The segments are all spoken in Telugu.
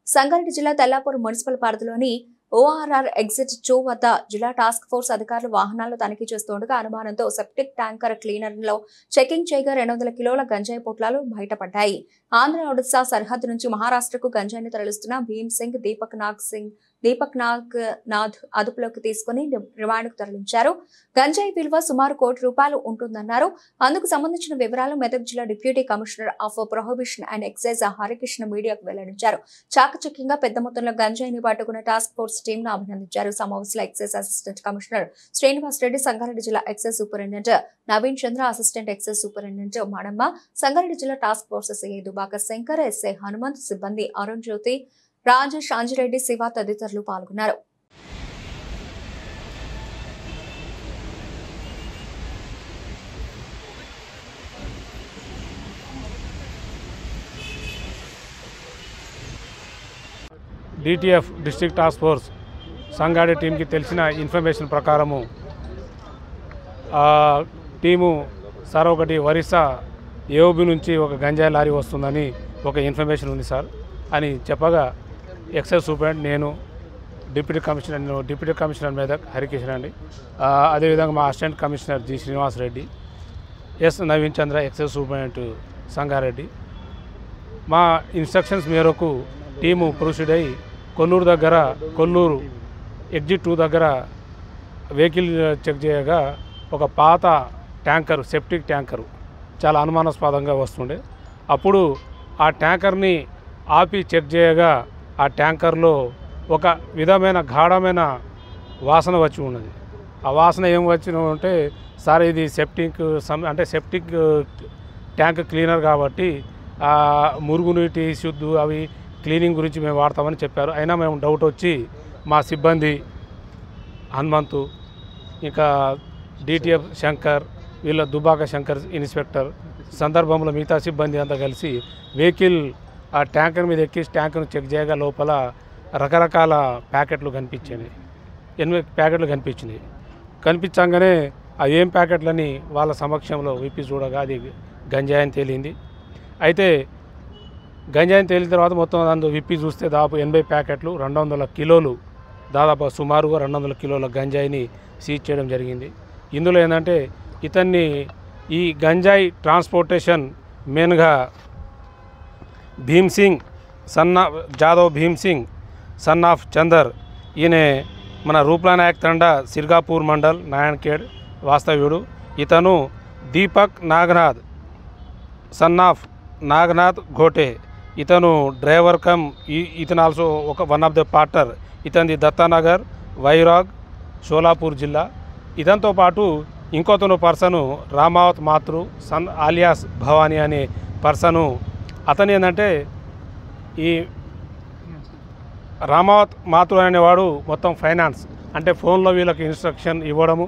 సంగారెడ్డి జిల్లా తెల్లాపూర్ మున్సిపల్ పరిధిలోని ఓఆర్ఆర్ ఎగ్జిట్ 2 వద్ద జిల్లా టాస్క్ ఫోర్స్ అధికారులు వాహనాలను తనిఖీ చేస్తుండగా అనుమానంతో సెప్టిక్ ట్యాంకర్ క్లీనర్లో చెకింగ్ చేయగా 200 కిలోల గంజాయి పొట్లాలు బయటపడ్డాయి. ఆంధ్ర ఒడిశా సరిహద్దు నుంచి మహారాష్ట్రకు గంజాయిని తరలిస్తున్న భీమ్ సింగ్, దీపక్ నాగ్ అదుపులోకి తీసుకుని రిమాండ్కు తరలించారు. గంజాయి విలువ సుమారు ₹1 ఉంటుందన్నారు. అందుకు సంబంధించిన వివరాలు మెదక్ జిల్లా deputy commissioner of prohibition and excise Harikrishna మీడియాకు వెల్లడించారు. చాకచక్యంగా పెద్ద మొత్తంలో గంజాయిని పట్టుకున్న టాస్క్ ఫోర్స్ టీంను అభినందించారు. సమావేశంలో excise assistant commissioner Srinivas Reddy, Sangareddy జిల్లా excise superintendent Naveen Chandra, assistant excise superintendent Madamma, Sangareddy జిల్లా task force CI Dubakar Shankar, SI Hanumanth, సిబ్బంది అరుణ్ జ్యోతి, రాజేష్, అంజిరెడ్డి, శివ తదితరులు పాల్గొన్నారు. DTF district task force Sangareddy టీంకి తెలిసిన ఇన్ఫర్మేషన్ ప్రకారము టీము సార్ ఒకటి ఒరిస్సా ఏఓబి నుంచి ఒక గంజాయి లారీ వస్తుందని ఒక ఇన్ఫర్మేషన్ ఉంది సార్ అని చెప్పగా ఎక్సైజ్ సూపరింటెండెంట్, నేను డిప్యూటీ కమిషనర్ మెదక్ హరికృష్ణ అండి, అదేవిధంగా మా assistant commissioner G Srinivas Reddy, S Naveen Chandra, excise superintendent Sangareddy, మా ఇన్స్ట్రక్షన్స్ మేరకు టీము ప్రొసీడ్ అయ్యి కొల్లూరు ఎగ్జిట్ 2 దగ్గర వెహికల్ చెక్ చేయగా ఒక పాత ట్యాంకర్, సెప్టిక్ ట్యాంకరు చాలా అనుమానాస్పదంగా వస్తుండే. అప్పుడు ఆ ట్యాంకర్ని ఆపి చెక్ చేయగా ఆ ట్యాంకర్లో ఒక విధమైన గాఢమైన వాసన వచ్చి ఉన్నది. ఆ వాసన ఏం వచ్చిన అంటే, సార్ ఇది సెప్టిక్ ట్యాంక్ క్లీనర్ కాబట్టి మురుగునీటి శుద్ధి అవి క్లీనింగ్ గురించి మేము వాడతామని చెప్పారు. అయినా మేము డౌట్ వచ్చి మా సిబ్బంది హనుమంతు, ఇంకా DTF శంకర్, వీళ్ళ దుబాక శంకర్ ఇన్స్పెక్టర్ సందర్భంలో మిగతా సిబ్బంది అంతా కలిసి వెహికల్ ఆ ట్యాంకర్ మీద ఎక్కి ట్యాంకర్ను చెక్ చేయగా లోపల రకరకాల ప్యాకెట్లు కనిపించాయి. 8 ప్యాకెట్లు కనిపించినాయి. కనిపించగానే ఆ ఏం ప్యాకెట్లని వాళ్ళ సమక్షంలో విప్పి చూడగా అది గంజాయి అని తేలింది. అయితే గంజాయిని తేలిన తర్వాత మొత్తం అందులో విప్పి చూస్తే దాదాపు 80 ప్యాకెట్లు, 200 కిలోలు, దాదాపు సుమారుగా 200 కిలోల గంజాయిని సీజ్ చేయడం జరిగింది. ఇందులో ఏంటంటే ఇతన్ని ఈ గంజాయి ట్రాన్స్పోర్టేషన్ మెయిన్గా జాదవ్ భీమ్ సింగ్ సన్ ఆఫ్ చందర్, ఈయన మన రూప్లా నాయక్ తండా సిర్గాపూర్ మండల్ నాయన్ఖేడ్ వాస్తవ్యుడు. ఇతను దీపక్ నాగనాథ్ సన్ ఆఫ్ నాగనాథ్ ఘోటే, ఇతను డ్రైవర్ ఇతను also one of the partner. ఇతనిది దత్తానగర్, వైరాగ్, షోలాపూర్ జిల్లా. ఇదంతో పాటు ఇంకొతను పర్సను రామావత్ మాతృ సన్ ఆలియాస్ భవానీ అనే పర్సను. అతను ఏంటంటే ఈ రామావత్ మాతృ అనేవాడు మొత్తం ఫైనాన్స్, అంటే ఫోన్లో వీళ్ళకి ఇన్స్ట్రక్షన్ ఇవ్వడము,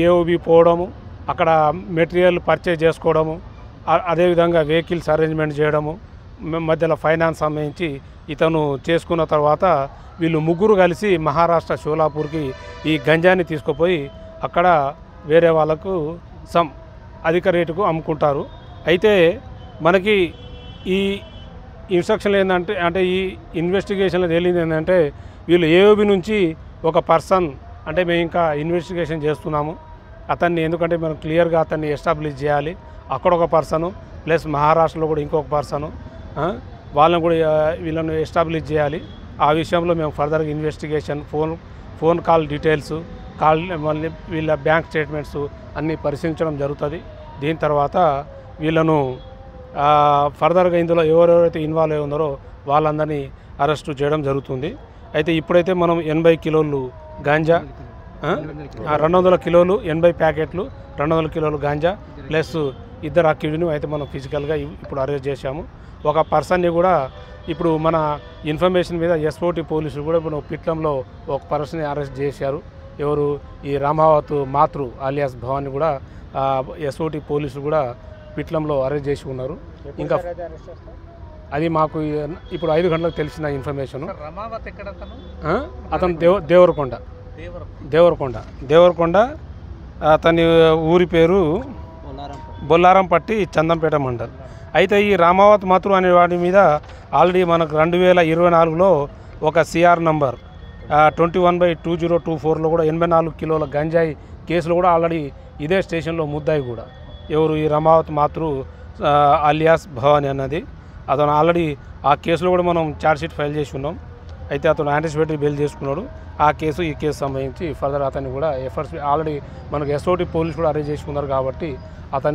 ఏఓబి పోవడము, అక్కడ మెటీరియల్ పర్చేజ్ చేసుకోవడము, అదేవిధంగా వెహికల్స్ అరేంజ్మెంట్ చేయడము, మధ్యలో ఫైనాన్స్ సంబంధించి ఇతను చేసుకున్న తర్వాత వీళ్ళు ముగ్గురు కలిసి మహారాష్ట్ర షోలాపూర్కి ఈ గంజాని తీసుకుపోయి అక్కడ వేరే వాళ్ళకు అధిక రేటుకు అమ్ముకుంటారు. అయితే మనకి ఈ ఇన్స్ట్రక్షన్లు ఏంటంటే ఈ ఇన్వెస్టిగేషన్లో తేలింది ఏంటంటే వీళ్ళు ఏఓబి నుంచి ఒక పర్సన్, అంటే మేము ఇంకా ఇన్వెస్టిగేషన్ చేస్తున్నాము అతన్ని, ఎందుకంటే మనం క్లియర్గా అతన్ని ఎస్టాబ్లిష్ చేయాలి. అక్కడ ఒక పర్సను ప్లస్ మహారాష్ట్రలో కూడా ఇంకొక పర్సను, వాళ్ళని కూడా వీళ్ళను ఎస్టాబ్లిష్ చేయాలి. ఆ విషయంలో మేము ఫర్దర్గా ఇన్వెస్టిగేషన్, ఫోన్ కాల్ డీటెయిల్స్, మళ్ళీ వీళ్ళ బ్యాంక్ స్టేట్మెంట్స్ అన్నీ పరిశీలించడం జరుగుతుంది. దీని తర్వాత వీళ్ళను ఫర్దర్గా ఇందులో ఎవరెవరైతే ఇన్వాల్వ్ అయి ఉన్నారో వాళ్ళందరినీ అరెస్టు చేయడం జరుగుతుంది. అయితే ఇప్పుడైతే మనం 80 కిలోలు గాంజా, 200 కిలోలు, 80 ప్యాకెట్లు, 200 కిలోలు గాంజా ప్లస్ 2 అక్యూజ్ను అయితే మనం ఫిజికల్గా ఇప్పుడు అరెస్ట్ చేశాము. ఒక పర్సన్ని కూడా ఇప్పుడు మన ఇన్ఫర్మేషన్ మీద SOT పోలీసులు కూడా ఇప్పుడు పిట్లంలో ఒక పర్సన్ని అరెస్ట్ చేశారు. ఎవరు? ఈ రామావత్ మాతృ ఆలియాస్ భవాన్ని కూడా SOT పోలీసులు కూడా పిట్లంలో అరెస్ట్ చేసి ఉన్నారు. ఇంకా అది మాకు ఇప్పుడు 5 గంటలకు తెలిసిన ఇన్ఫర్మేషన్. అతను దేవరకొండ, అతని ఊరి పేరు బొల్లారంపట్టి చందంపేట మండల్. అయితే ఈ రామావత్ మాతృ అనే వాడి మీద ఆల్రెడీ మనకు 2024లో ఒక సిఆర్ నంబర్ 21/2024లో కూడా 84 కిలోల గంజాయి కేసులు కూడా ఆల్రెడీ ఇదే స్టేషన్లో ముద్దాయి కూడా ఎవరు ఈ రామావత్ మాతృ అలియాస్ భవాని అన్నది. అతను ఆల్రెడీ ఆ కేసులో కూడా మనం ఛార్జ్షీట్ ఫైల్ చేసి ఉన్నాం. అయితే అతను యాంటిసిపేటరీ బెయిల్ చేసుకున్నాడు. ఆ కేసు ఈ కేసు సంబంధించి ఫర్దర్ అతన్ని కూడా ఎఫర్ట్స్ ఆల్రెడీ మనకు ఎస్ఓటి పోలీసు కూడా అరెస్ట్ చేసుకున్నారు కాబట్టి అతన్ని